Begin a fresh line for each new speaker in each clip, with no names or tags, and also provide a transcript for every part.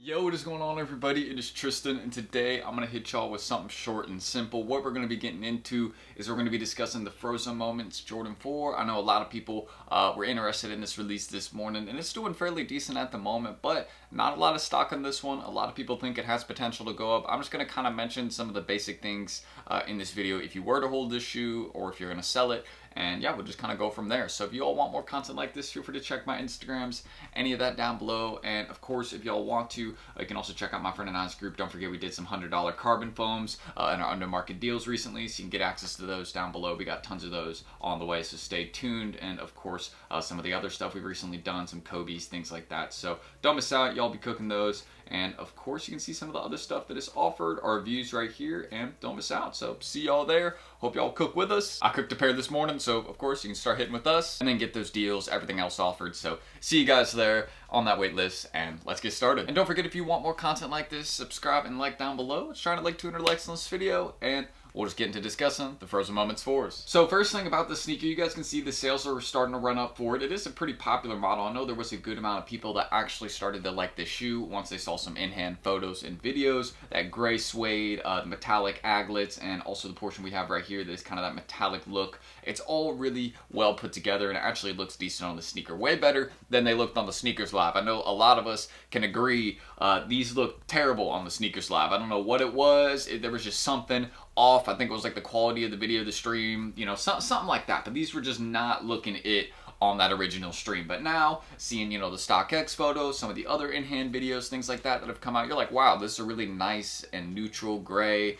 Yo, what is going on, everybody? It is Tristan, and today I'm going to hit y'all with something short and simple. What we're going to be getting into is we're going to be discussing the Frozen Moments Jordan 4. I know a lot of people were interested in this release this morning, and it's doing fairly decent at the moment, but not a lot of stock on this one. A lot of people think it has potential to go up. I'm just going to kind of mention some of the basic things in this video if you were to hold this shoe or if you're going to sell it. And yeah, we'll just kind of go from there. So if you all want more content like this, feel free to check my Instagrams, any of that down below. And of course, if y'all want to, you can also check out my friend and I's group. Don't forget we did some $100 carbon foams in our under market deals recently, so you can get access to those down below. We got tons of those on the way, so stay tuned. And of course, some of the other stuff we've recently done, some Kobe's, things like that. So don't miss out, y'all be cooking those. And of course, you can see some of the other stuff that is offered, our reviews right here, and don't miss out. So see y'all there. Hope y'all cook with us. I cooked a pair this morning, so of course you can start hitting with us and then get those deals, everything else offered. So see you guys there on that wait list, and let's get started. And don't forget, if you want more content like this, subscribe and like down below. Let's try to like 200 likes on this video, and we'll just get into discussing the Frozen Moments 4s. So first thing about the sneaker, you guys can see the sales are starting to run up for it. It is a pretty popular model. I know there was a good amount of people that actually started to like this shoe once they saw some in-hand photos and videos. That gray suede, metallic aglets, and also the portion we have right here, this kind of that metallic look. It's all really well put together, and it actually looks decent on the sneaker. Way better than they looked on the Sneakers Live. I know a lot of us can agree these look terrible on the Sneakers Live. I don't know what it was. There was just something off. I think it was like the quality of the video, the stream, you know, something like that. But these were just not looking it on that original stream. But now, seeing, you know, the StockX photos, some of the other in-hand videos, things like that have come out, you're like, wow, this is a really nice and neutral gray,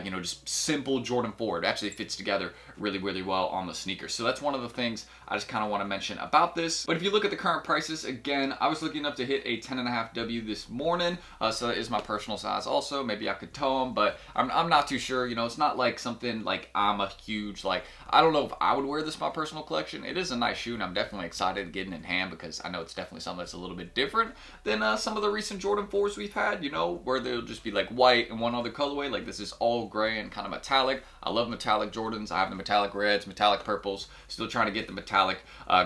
you know, just simple Jordan 4. It actually fits together really, really well on the sneaker. So that's one of the things I just kind of want to mention about this. But if you look at the current prices, again, I was lucky enough to hit a 10.5W this morning. So that is my personal size also. Maybe I could tow them, but I'm not too sure. You know, it's not like something like I'm a huge, like, I don't know if I would wear this in my personal collection. It is a nice shoe, and I'm definitely excited to get it in hand because I know it's definitely something that's a little bit different than some of the recent Jordan 4s we've had, you know, where they'll just be like white and one other colorway. Like this is all gray and kind of metallic. I love metallic Jordans. I have the metallic reds, metallic purples, still trying to get the metallic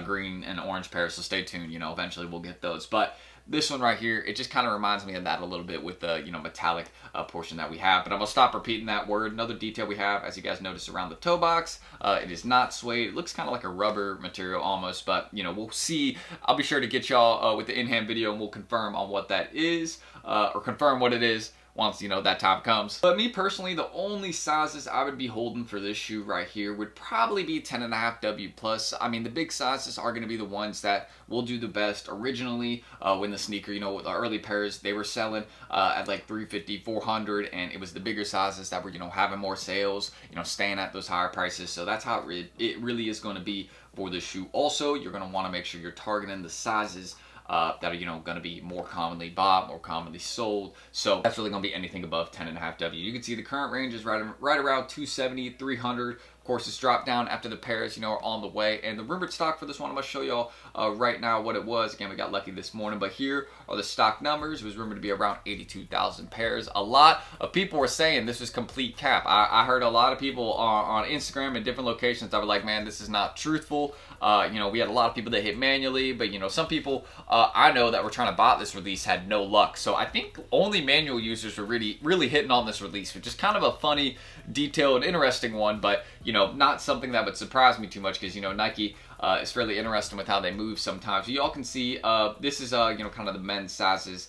green and orange pairs, so stay tuned. You know, eventually we'll get those. But this one right here, it just kind of reminds me of that a little bit with the, you know, metallic portion that we have. But I'm going to stop repeating that word. Another detail we have, as you guys notice around the toe box, it is not suede. It looks kind of like a rubber material almost, but, you know, we'll see. I'll be sure to get y'all with the in-hand video, and we'll confirm on what that is, or confirm what it is once, you know, that time comes. But me personally, the only sizes I would be holding for this shoe right here would probably be 10.5W plus. I mean, the big sizes are going to be the ones that will do the best. Originally, when the sneaker, you know, with the early pairs, they were selling at like 350, 400, and it was the bigger sizes that were, you know, having more sales, you know, staying at those higher prices. So that's how it really is going to be for this shoe. Also, you're going to want to make sure you're targeting the sizes that are, you know, going to be more commonly bought, more commonly sold. So that's really going to be anything above 10.5W. You can see the current range is right around 270, 300. Of course, it's dropped down after the pairs, you know, are on the way. And the rumored stock for this one, I'm going to show y'all right now what it was. Again, we got lucky this morning, but here are the stock numbers. It was rumored to be around 82,000 pairs. A lot of people were saying this was complete cap. I heard a lot of people on Instagram and different locations that were like, man, this is not truthful. You know, we had a lot of people that hit manually, but, you know, some people I know that were trying to buy this release had no luck. So I think only manual users were really hitting on this release, which is kind of a funny detail and interesting one, but, you know, not something that would surprise me too much because, you know, Nike is fairly interesting with how they move sometimes. You all can see this is, you know, kind of the men's sizes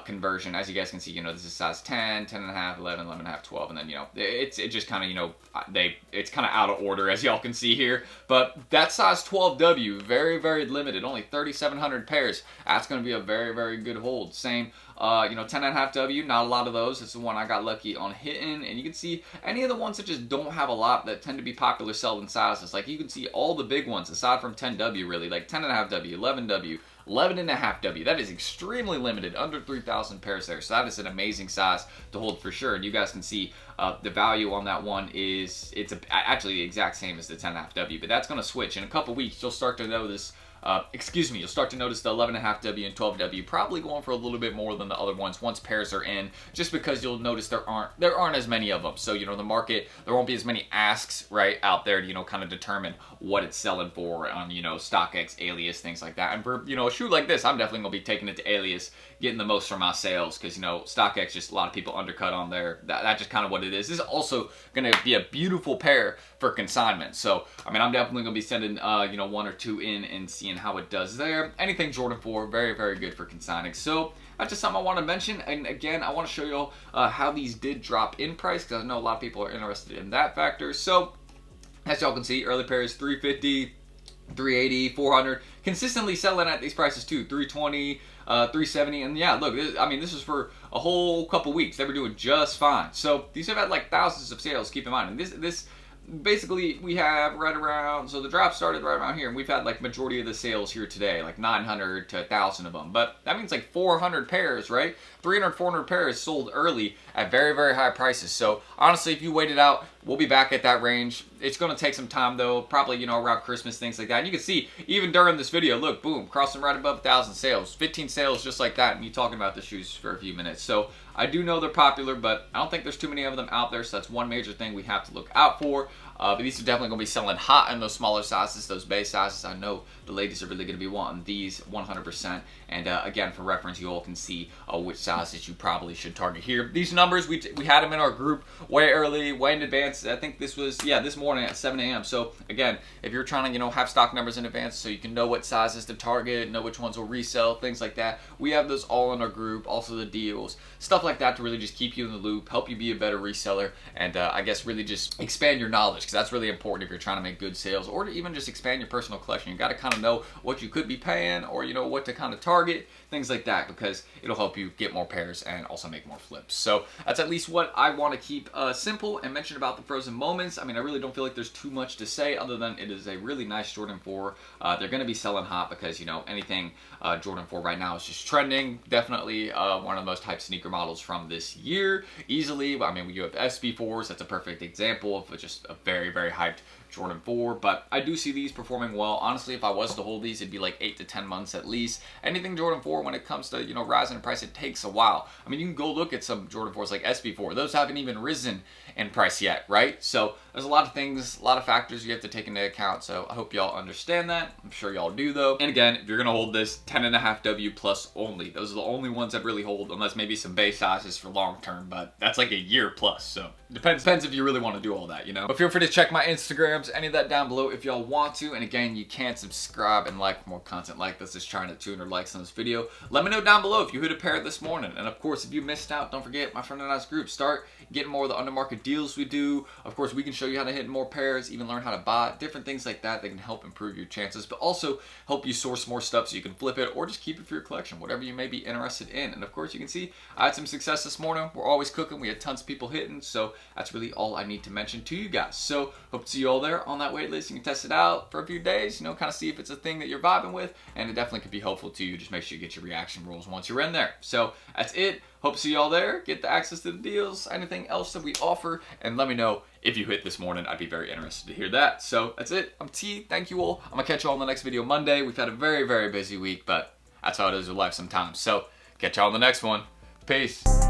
conversion. As you guys can see, you know, this is size 10, 10.5, 11, 11.5, 12, and then, you know, it just kind of, you know, it's kind of out of order, as y'all can see here. But that size 12W, very, very limited, only 3,700 pairs. That's going to be a very, very good hold. Same, you know, 10.5W, not a lot of those. It's the one I got lucky on hitting, and you can see any of the ones that just don't have a lot that tend to be popular selling sizes. Like you can see all the big ones aside from 10W, really, like 10.5W, 11W, 11.5W. That is extremely limited, under 3,000 pairs there. So that is an amazing size to hold for sure. And you guys can see the value on that one is, actually the exact same as the 10.5W, but that's going to switch. In a couple weeks, you'll start to notice you'll start to notice the 11.5W and 12W probably going for a little bit more than the other ones once pairs are in, just because you'll notice there aren't as many of them. So, you know, the market, there won't be as many asks right out there to, you know, kind of determine what it's selling for on, you know, StockX, Alias, things like that. And for, you know, a shoe like this, I'm definitely gonna be taking it to Alias, getting the most from my sales, because, you know, StockX, just a lot of people undercut on there. That's just kind of what it is. This is also going to be a beautiful pair for consignment. So, I mean, I'm definitely going to be sending, you know, 1 or 2 in and seeing how it does there. Anything Jordan 4, very, very good for consigning. So, that's just something I want to mention. And again, I want to show you all how these did drop in price, because I know a lot of people are interested in that factor. So, as y'all can see, early pairs $350, $380, $400, consistently selling at these prices too, $320, $370, and yeah, look, I mean, this is for a whole couple weeks. They were doing just fine. So these have had like thousands of sales, keep in mind. And this basically, we have right around, so the drop started right around here, and we've had like majority of the sales here today, like 900 to 1,000 of them. But that means like 400 pairs, right? 300, 400 pairs sold early at very, very high prices. So honestly, if you wait it out, we'll be back at that range. It's going to take some time though, probably, you know, around Christmas, things like that. And you can see, even during this video, look, boom, crossing right above 1,000 sales, 15 sales just like that, and me talking about the shoes for a few minutes. So I do know they're popular, but I don't think there's too many of them out there, so that's one major thing we have to look out for. But these are definitely going to be selling hot in those smaller sizes, those base sizes. I know the ladies are really going to be wanting these 100%. And again, for reference, you all can see which sizes you probably should target here. These numbers, we had them in our group way early, way in advance. I think this was, yeah, this morning at 7 a.m. So again, if you're trying to, you know, have stock numbers in advance so you can know what sizes to target, know which ones will resell, things like that, we have those all in our group. Also the deals, stuff like that, to really just keep you in the loop, help you be a better reseller, and I guess really just expand your knowledge, because that's really important if you're trying to make good sales, or to even just expand your personal collection. You got to kind of know what you could be paying, or, you know, what to kind of target, things like that, because it'll help you get more pairs and also make more flips. So that's at least what I want to keep simple and mention about the frozen moments. I mean, I really don't feel like there's too much to say other than it is a really nice Jordan 4. They're going to be selling hot because, you know, anything Jordan 4 right now is just trending. Definitely one of the most hyped sneaker models from this year, easily. I mean, you have SB4s. That's a perfect example of just a very, very hyped Jordan 4, but I do see these performing well. Honestly, if I was to hold these, it'd be like 8 to 10 months at least. Anything Jordan 4, when it comes to, you know, rising in price, it takes a while. I mean, you can go look at some Jordan 4s like SB4. Those haven't even risen in price yet, right? So there's a lot of things, a lot of factors you have to take into account. So I hope y'all understand that. I'm sure y'all do though. And again, if you're gonna hold this, 10.5 W plus only. Those are the only ones I'd really hold, unless maybe some base sizes for long term, but that's like a year plus. So depends if you really want to do all that, you know. But feel free to check my Instagrams, any of that down below if y'all want to. And again, you can subscribe and like for more content like this. Just trying to 200 likes on this video. Let me know down below if you hit a pair this morning. And of course, if you missed out, don't forget my friend and I's group. Start getting more of the undermarket deals we do. Of course, we can show you how to hit more pairs, even learn how to buy, different things like that. They can help improve your chances, but also help you source more stuff so you can flip it or just keep it for your collection, whatever you may be interested in. And of course, you can see I had some success this morning. We're always cooking. We had tons of people hitting, so that's really all I need to mention to you guys. So hope to see you all there on that wait list. You can test it out for a few days, you know, kind of see if it's a thing that you're vibing with, and it definitely could be helpful to you. Just make sure you get your reaction rules once you're in there. So that's it. Hope to see y'all there. Get the access to the deals, anything else that we offer, and let me know if you hit this morning. I'd be very interested to hear that. So that's it. I'm T. Thank you all. I'm gonna catch y'all on the next video Monday. We've had a very, very busy week, but that's how it is with life sometimes. So catch y'all on the next one. Peace.